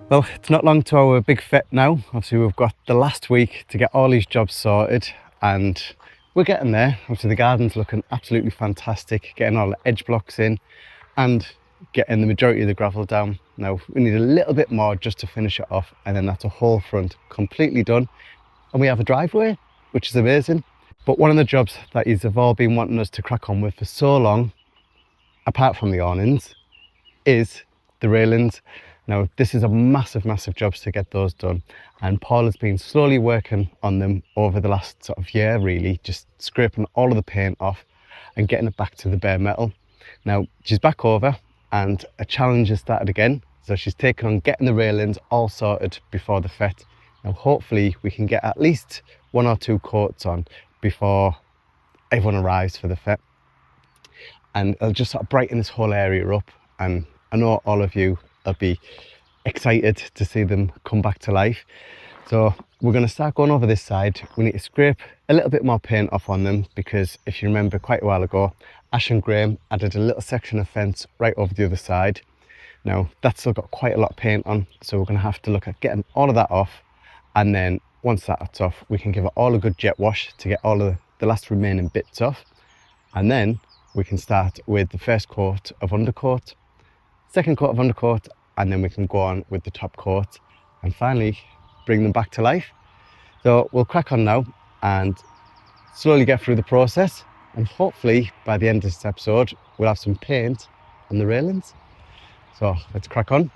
Well, it's not long to our big fit now. Obviously, we've got the last week to get all these jobs sorted and we're getting there. Obviously, the garden's looking absolutely fantastic, getting all the edge blocks in and getting the majority of the gravel down. Now, we need a little bit more just to finish it off, and then that's a whole front completely done. And we have a driveway, which is amazing. But one of the jobs that you've all been wanting us to crack on with for so long, apart from the awnings, is the railings. Now, this is a massive job to get those done, and Paul has been slowly working on them over the last sort of year, really, just scraping all of the paint off and getting it back to the bare metal. Now, she's back over and a challenge has started again, so she's taken on getting the railings all sorted before the fete. Now, hopefully we can get at least 1 or 2 coats on before everyone arrives for the fete, and it'll just sort of brighten this whole area up. And I know all of you will be excited to see them come back to life. So we're going to start going over this side. We need to scrape a little bit more paint off on them, because if you remember quite a while ago, Ash and Graham added a little section of fence right over the other side. Now that's still got quite a lot of paint on, so we're going to have to look at getting all of that off, and then once that's off we can give it all a good jet wash to get all of the last remaining bits off, and then we can start with the first coat of undercoat, second coat of undercoat, and then we can go on with the top coat and finally bring them back to life. So we'll crack on now and slowly get through the process, and hopefully by the end of this episode we'll have some paint on the railings. So let's crack on.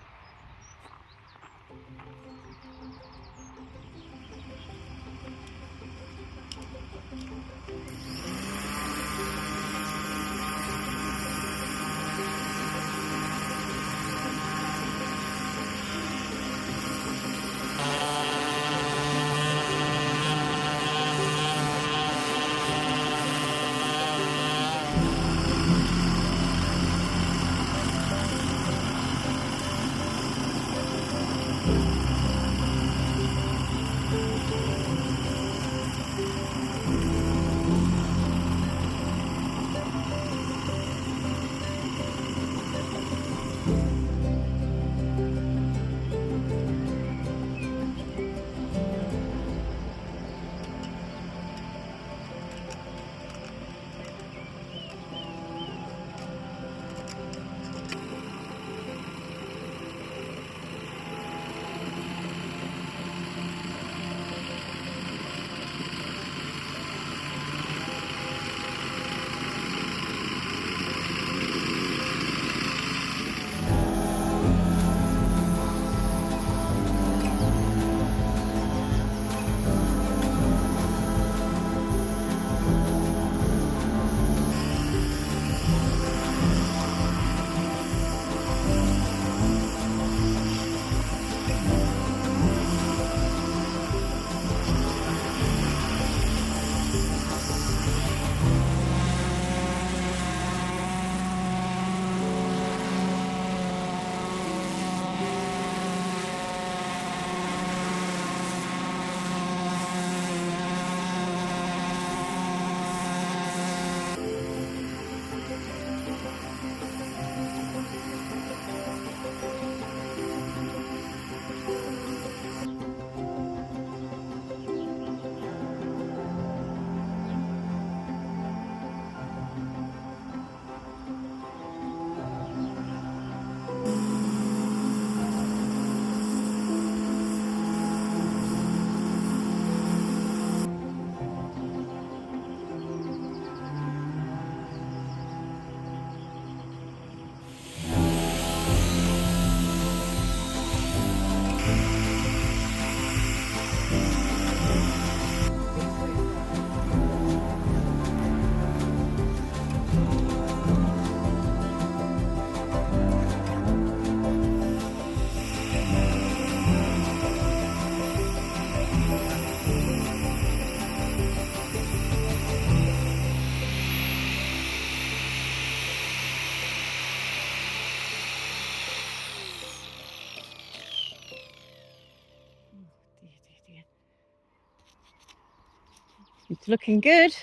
It's looking good.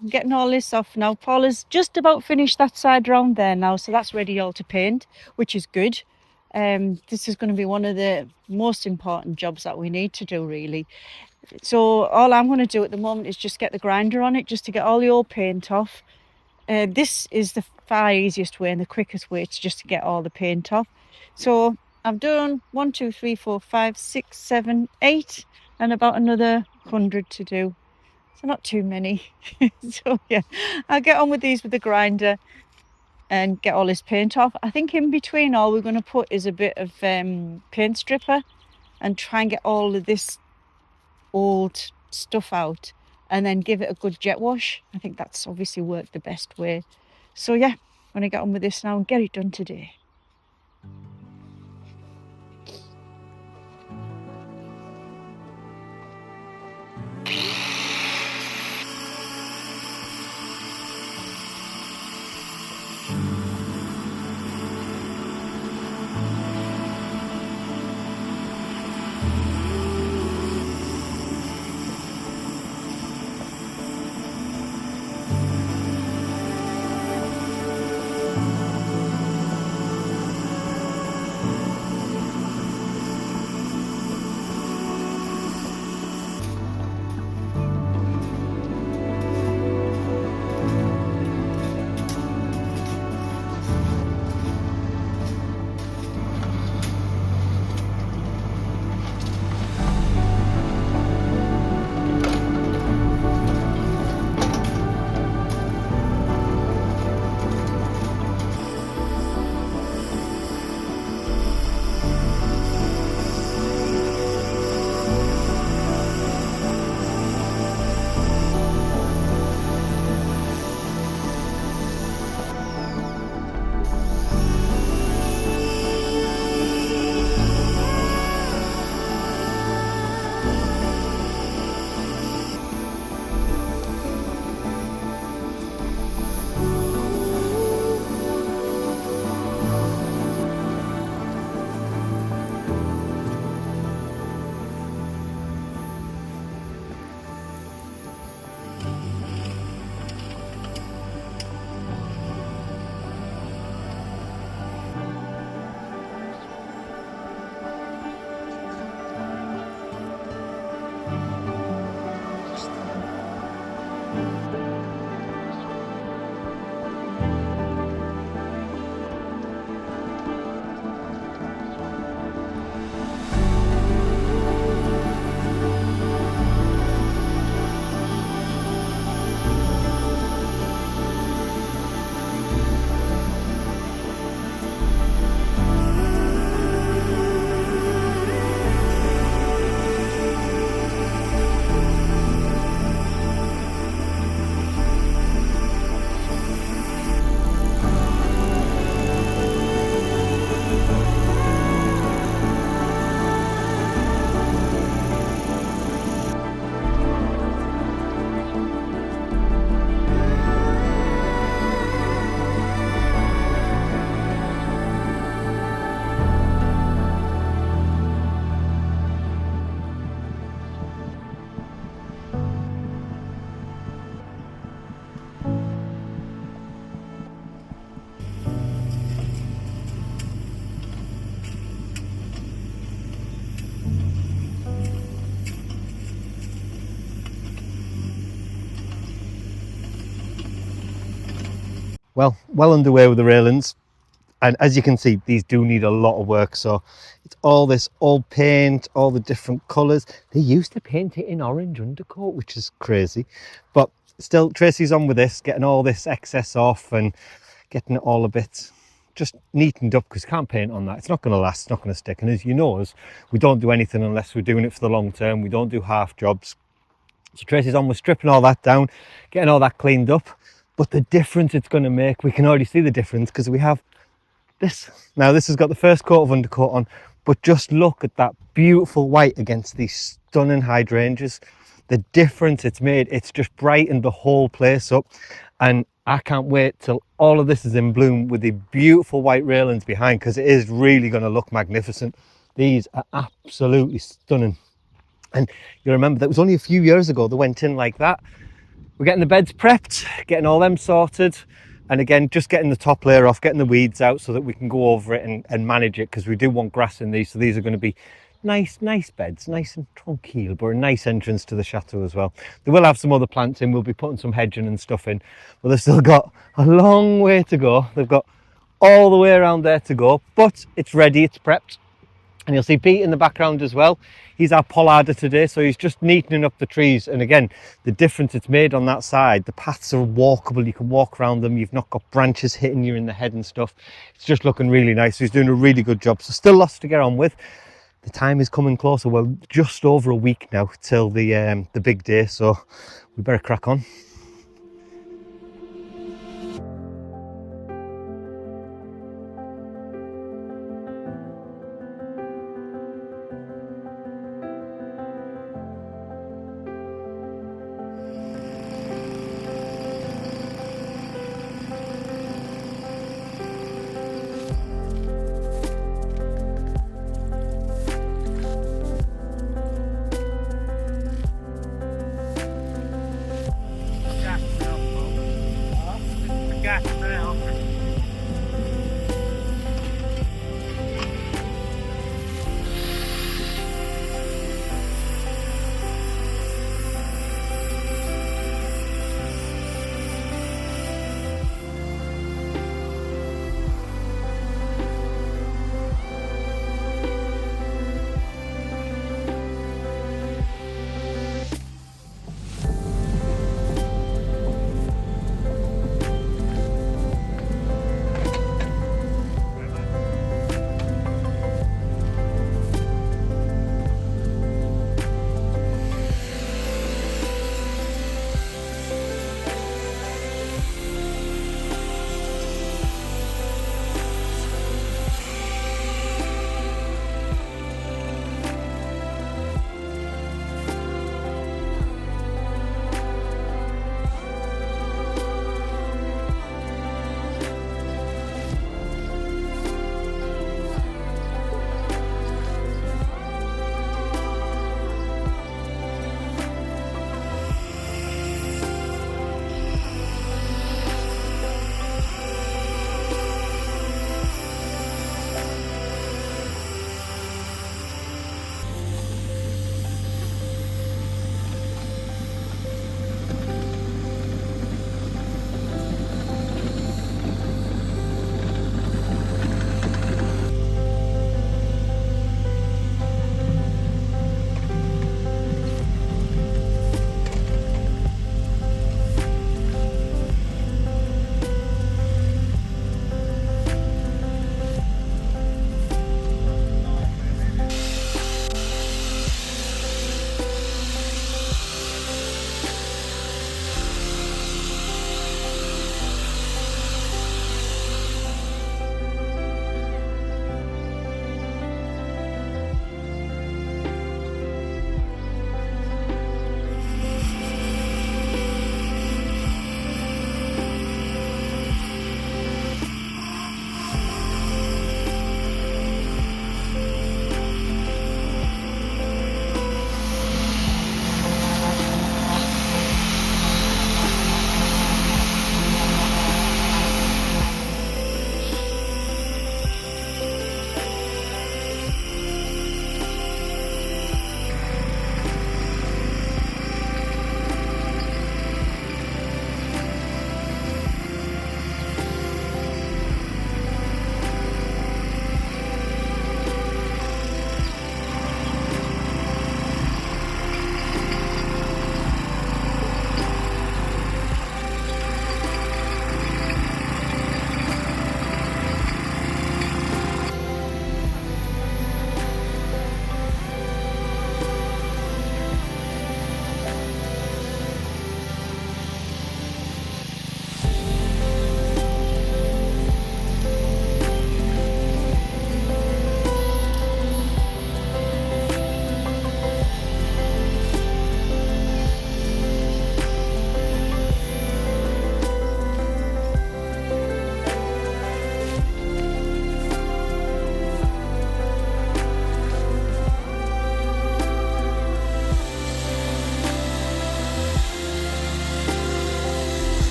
I'm getting all this off now. Paula's just about finished that side round there now, so that's ready all to paint, which is good. This is going to be one of the most important jobs that we need to do, really. So all I'm going to do at the moment is just get the grinder on it, just to get all the old paint off. This is the far easiest way and the quickest way to just to get all the paint off. So I've done 1, 2, 3, 4, 5, 6, 7, 8, and about another 100 to do. So not too many. So yeah, I'll get on with these with the grinder and get all this paint off. I think in between all we're going to put is a bit of paint stripper and try and get all of this old stuff out and then give it a good jet wash. I think that's obviously worked the best way. So yeah, I'm going to get on with this now and get it done today. Well underway with the railings, and as you can see, these do need a lot of work. So it's all this old paint, all the different colours. They used to paint it in orange undercoat, which is crazy, but still Tracy's on with this, getting all this excess off and getting it all a bit just neatened up, because can't paint on that, it's not going to last, it's not going to stick. And as you know us, we don't do anything unless we're doing it for the long term. We don't do half jobs. So Tracy's on with stripping all that down, getting all that cleaned up. But the difference it's going to make, we can already see the difference, because we have this. Now this has got the first coat of undercoat on, but just look at that beautiful white against these stunning hydrangeas. The difference it's made, it's just brightened the whole place up. And I can't wait till all of this is in bloom with the beautiful white railings behind, because it is really going to look magnificent. These are absolutely stunning. And you remember that was only a few years ago they went in like that. We're getting the beds prepped, getting all them sorted, And again, just getting the top layer off, getting the weeds out so that we can go over it and manage it, because we do want grass in these. So these are going to be nice beds, nice and tranquil, but a nice entrance to the chateau as well. They will have some other plants in. We'll be putting some hedging and stuff in, but they've still got a long way to go. They've got all the way around there to go, but it's ready, it's prepped. And you'll see Pete in the background as well. He's our pollarder today, so he's just neatening up the trees. And again, the difference it's made on that side, the paths are walkable, you can walk around them, you've not got branches hitting you in the head and stuff. It's just looking really nice. He's doing a really good job. So still lots to get on with. The time is coming closer. Well, just over a week now till the big day, so we better crack on.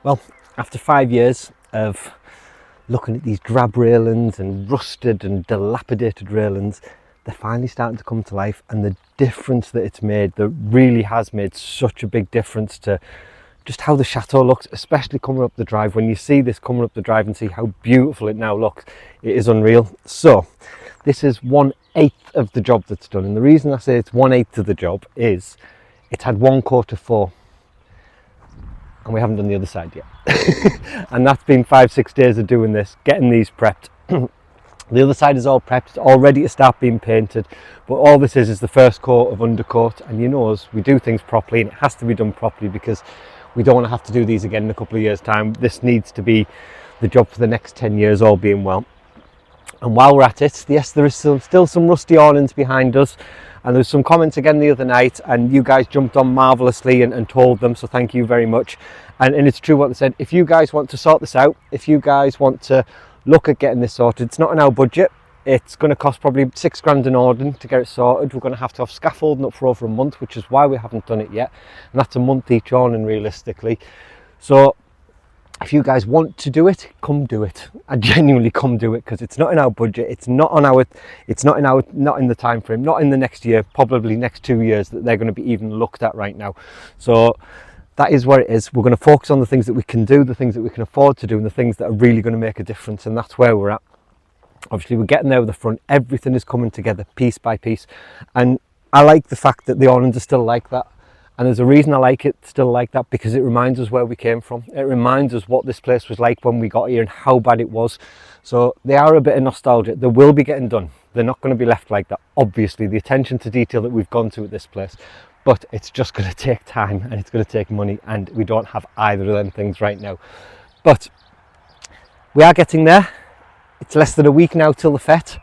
Well, after 5 years of looking at these drab railings and rusted and dilapidated railings, they're finally starting to come to life, and the difference that it's made, that really has made such a big difference to just how the chateau looks, especially coming up the drive. When you see this coming up the drive and see how beautiful it now looks, it is unreal. So this is 1/8 of the job that's done, and the reason I say it's 1/8 of the job is it had 1 coat of 4, and we haven't done the other side yet. And that's been 5-6 days of doing this, getting these prepped. The other side is all prepped, it's all ready to start being painted, but all this is the first coat of undercoat. And you know us, we do things properly, and it has to be done properly because we don't want to have to do these again in a couple of years' time. This needs to be the job for the next 10 years, all being well. And while we're at it, yes, there is still some rusty awnings behind us, and there's some comments again the other night, and you guys jumped on marvellously and told them, so thank you very much. And it's true what they said. If you guys want to sort this out, if you guys want to look at getting this sorted, it's not in our budget. It's going to cost probably 6 grand an awning to get it sorted. We're going to have scaffolding up for over a month, which is why we haven't done it yet, and that's a month each awning realistically. So if you guys want to do it, come do it. I genuinely come do it, because it's not in our budget, it's not in the time frame, not in the next year, probably next 2 years that they're going to be even looked at right now. So that is what it is. We're going to focus on the things that we can do, the things that we can afford to do, and the things that are really going to make a difference, and that's where we're at. Obviously we're getting there with the front, everything is coming together piece by piece, and I like the fact that the awnings are still like that. And there's a reason I like it still like that, because it reminds us where we came from. It reminds us what this place was like when we got here and how bad it was. So they are a bit of nostalgia. They will be getting done. They're not going to be left like that. Obviously, the attention to detail that we've gone to at this place, but it's just going to take time and it's going to take money, and we don't have either of them things right now. But we are getting there. It's less than a week now till the fete.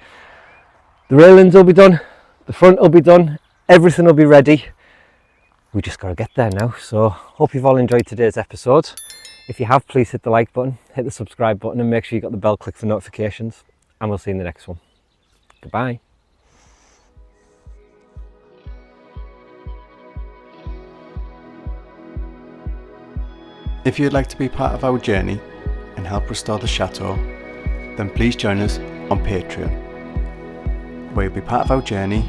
The railings will be done. The front will be done. Everything will be ready. We just got to get there now. So hope you've all enjoyed today's episode. If you have, please hit the like button, hit the subscribe button, and make sure you got the bell clicked for notifications, and we'll see you in the next one. Goodbye. If you'd like to be part of our journey and help restore the chateau, then please join us on Patreon, where you'll be part of our journey,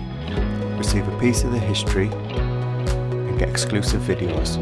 receive a piece of the history, and get exclusive videos.